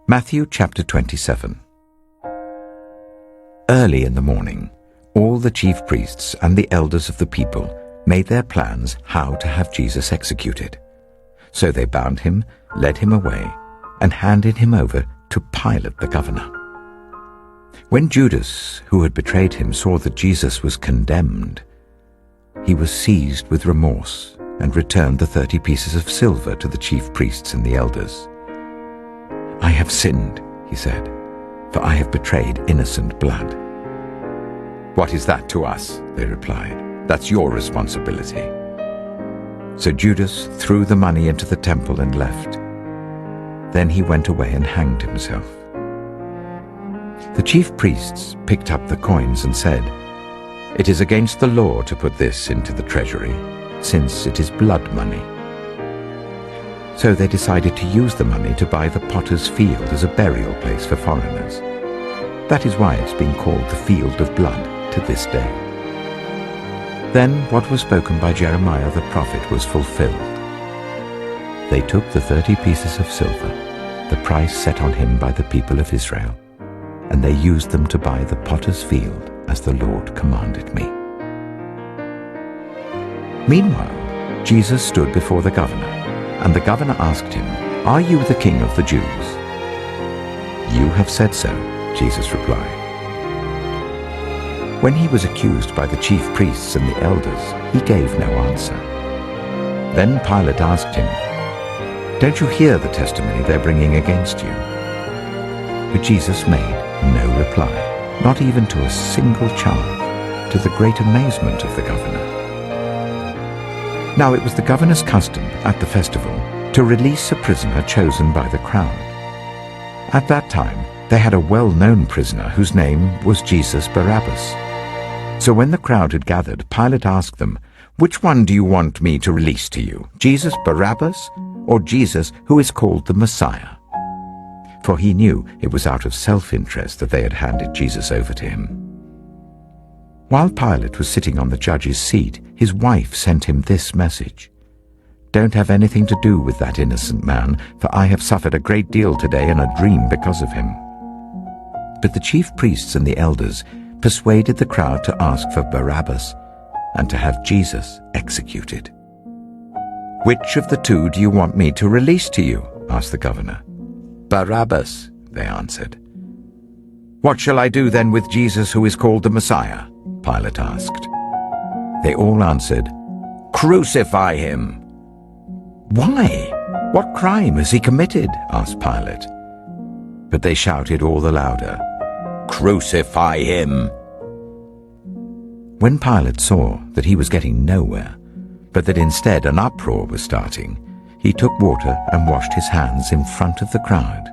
Matthew chapter 27. Early in the morning, all the chief priests and the elders of the people made their plans how to have Jesus executed. So they bound him, led him away, and handed him over to Pilate the governor. When Judas, who had betrayed him, saw that Jesus was condemned, he was seized with remorse and returned the 30 pieces of silver to the chief priests and the elders. "I have sinned," he said, "for I have betrayed innocent blood." "What is that to us?" they replied. "That's your responsibility." So Judas threw the money into the temple and left. Then he went away and hanged himself. The chief priests picked up the coins and said, "It is against the law to put this into the treasury, since it is blood money." So they decided to use the money to buy the potter's field as a burial place for foreigners. That is why it's been called the Field of Blood to this day. Then what was spoken by Jeremiah the prophet was fulfilled. They took the 30 pieces of silver, the price set on him by the people of Israel, and they used them to buy the potter's field as the Lord commanded me. Meanwhile, Jesus stood before the governor, and the governor asked him, "Are you the king of the Jews?" "You have said so," Jesus replied. When he was accused by the chief priests and the elders, he gave no answer. Then Pilate asked him, "Don't you hear the testimony they're bringing against you?" But Jesus made no reply, not even to a single charge, to the great amazement of the governor. Now it was the governor's custom at the festival to release a prisoner chosen by the crowd. At that time, they had a well-known prisoner whose name was Jesus Barabbas. So when the crowd had gathered, Pilate asked them, "Which one do you want me to release to you, Jesus Barabbas or Jesus who is called the Messiah?" For he knew it was out of self-interest that they had handed Jesus over to him. While Pilate was sitting on the judge's seat, his wife sent him this message: "Don't have anything to do with that innocent man, for I have suffered a great deal today in a dream because of him." But the chief priests and the elders persuaded the crowd to ask for Barabbas and to have Jesus executed. "Which of the two do you want me to release to you?" asked the governor. "Barabbas," they answered. "What shall I do then with Jesus who is called the Messiah?" Pilate asked. They all answered, "Crucify him." "Why? What crime has he committed?" asked Pilate. But they shouted all the louder, "Crucify him!" When Pilate saw that he was getting nowhere, but that instead an uproar was starting, he took water and washed his hands in front of the crowd.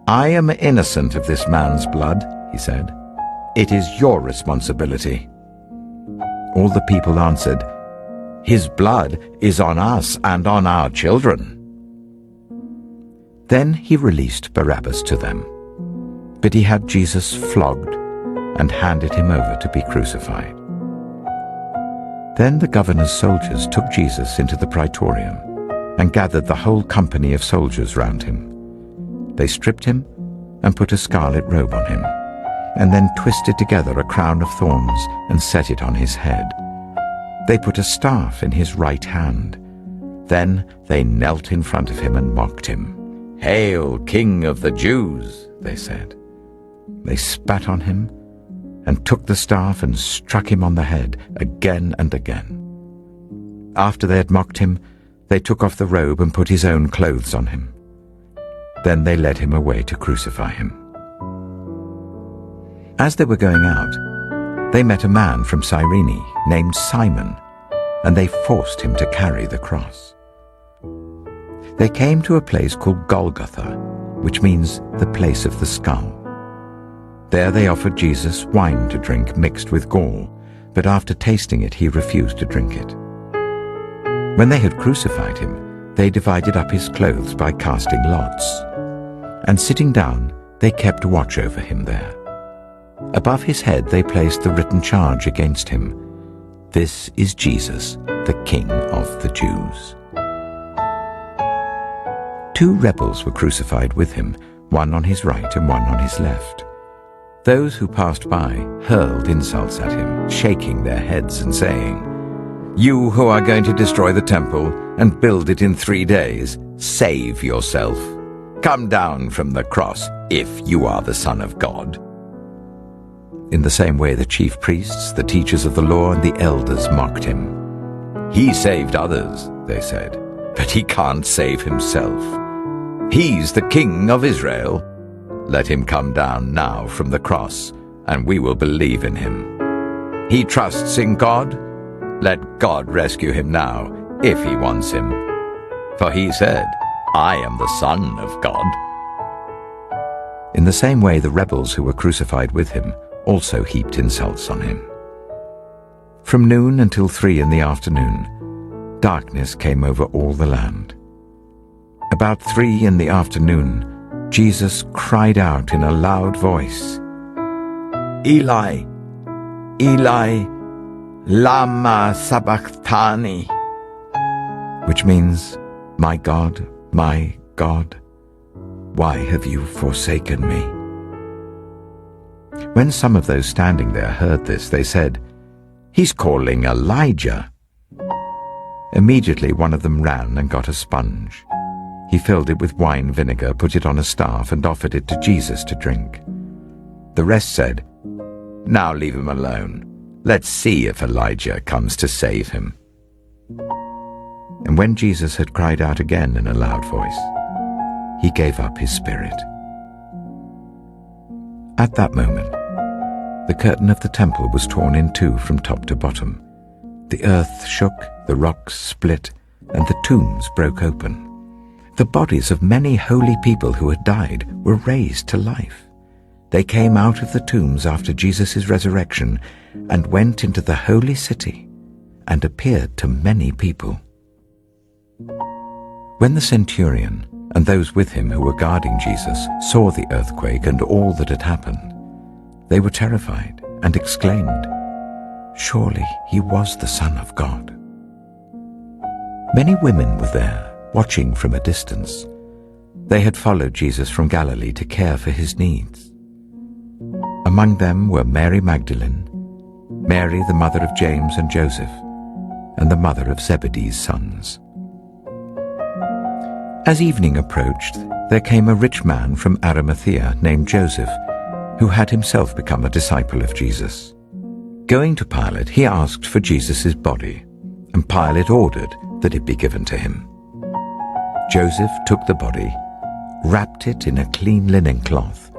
"I am innocent of this man's blood," he said. "It is your responsibility." All the people answered, "His blood is on us and on our children." Then he released Barabbas to them, but he had Jesus flogged and handed him over to be crucified. Then the governor's soldiers took Jesus into the praetorium and gathered the whole company of soldiers round him. They stripped him and put a scarlet robe on him, and then twisted together a crown of thorns and set it on his head. They put a staff in his right hand. Then they knelt in front of him and mocked him. "Hail, King of the Jews," they said. They spat on him and took the staff and struck him on the head again and again. After they had mocked him, they took off the robe and put his own clothes on him. Then they led him away to crucify him. As they were going out, they met a man from Cyrene named Simon, and they forced him to carry the cross. They came to a place called Golgotha, which means the place of the skull. There they offered Jesus wine to drink mixed with gall, but after tasting it he refused to drink it. When they had crucified him, they divided up his clothes by casting lots. And sitting down, they kept watch over him there. Above his head they placed the written charge against him: "This is Jesus, the King of the Jews." 2 rebels were crucified with him, one on his right and one on his left. Those who passed by hurled insults at him, shaking their heads and saying, "You who are going to destroy the temple and build it in 3 days, save yourself. Come down from the cross if you are the Son of God." In the same way the chief priests, the teachers of the law, and the elders mocked him. "He saved others," they said, "but he can't save himself. He's the King of Israel. Let him come down now from the cross, and we will believe in him. He trusts in God. Let God rescue him now, if he wants him. For he said, 'I am the Son of God.'" In the same way the rebels who were crucified with him also heaped insults on him. From noon until 3 in the afternoon, darkness came over all the land. About 3 in the afternoon, Jesus cried out in a loud voice, "Eli, Eli, lema sabachthani," which means, my God, why have you forsaken me?" When some of those standing there heard this, they said, "He's calling Elijah." Immediately one of them ran and got a sponge. He filled it with wine vinegar, put it on a staff, and offered it to Jesus to drink. The rest said, "Now leave him alone. Let's see if Elijah comes to save him." And when Jesus had cried out again in a loud voice, he gave up his spirit. At that moment, the curtain of the temple was torn in two from top to bottom. The earth shook, the rocks split, and the tombs broke open. The bodies of many holy people who had died were raised to life. They came out of the tombs after Jesus' resurrection and went into the holy city and appeared to many people. When the centurion and those with him who were guarding Jesus saw the earthquake and all that had happened, they were terrified and exclaimed, "Surely he was the Son of God." Many women were there, watching from a distance. They had followed Jesus from Galilee to care for his needs. Among them were Mary Magdalene, Mary the mother of James and Joseph, and the mother of Zebedee's sons. As evening approached, there came a rich man from Arimathea named Joseph, who had himself become a disciple of Jesus. Going to Pilate, he asked for Jesus' body, and Pilate ordered that it be given to him. Joseph took the body, wrapped it in a clean linen cloth,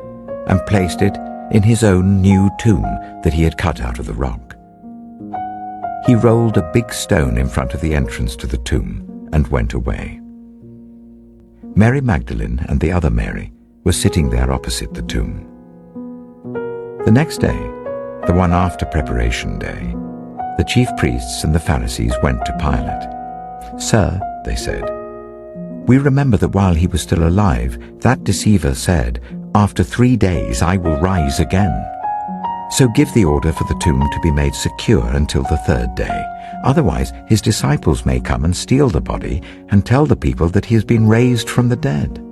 and placed it in his own new tomb that he had cut out of the rock. He rolled a big stone in front of the entrance to the tomb and went away. Mary Magdalene and the other Mary were sitting there opposite the tomb. The next day, the one after Preparation Day, the chief priests and the Pharisees went to Pilate. "Sir," they said, "we remember that while he was still alive, that deceiver said, 'After 3 days I will rise again.' So give the order for the tomb to be made secure until the 3rd day. Otherwise his disciples may come and steal the body and tell the people that he has been raised from the dead.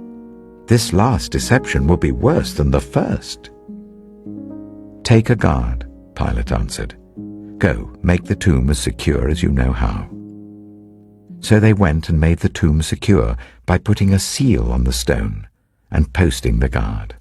This last deception will be worse than the first." "Take a guard," Pilate answered. "Go, make the tomb as secure as you know how." So they went and made the tomb secure by putting a seal on the stone and posting the guard.